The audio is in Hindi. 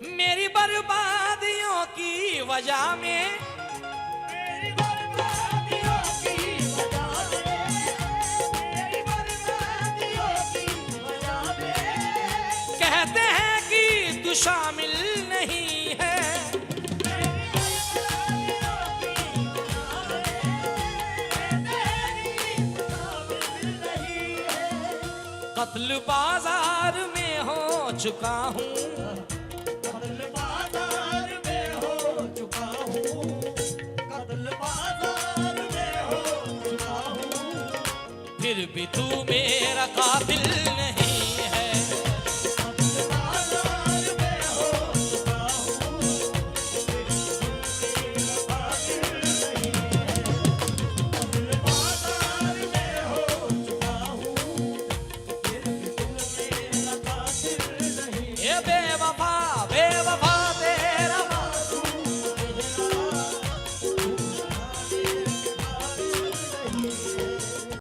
मेरी बर्बादियों की वजह में, मेरी बर्बादियों की वजह में, मेरी बर्बादियों की वजह में कहते हैं कि तू शामिल नहीं है। मेरी बर्बादियों की वजह में कहते हैं कि तू शामिल नहीं है। कत्ल बाजार में हो चुका हूँ, कत्ल बाजार में हो चुका हूँ, कत्ल बाजार में हो चुका हूँ। फिर भी तू मेरा कातिल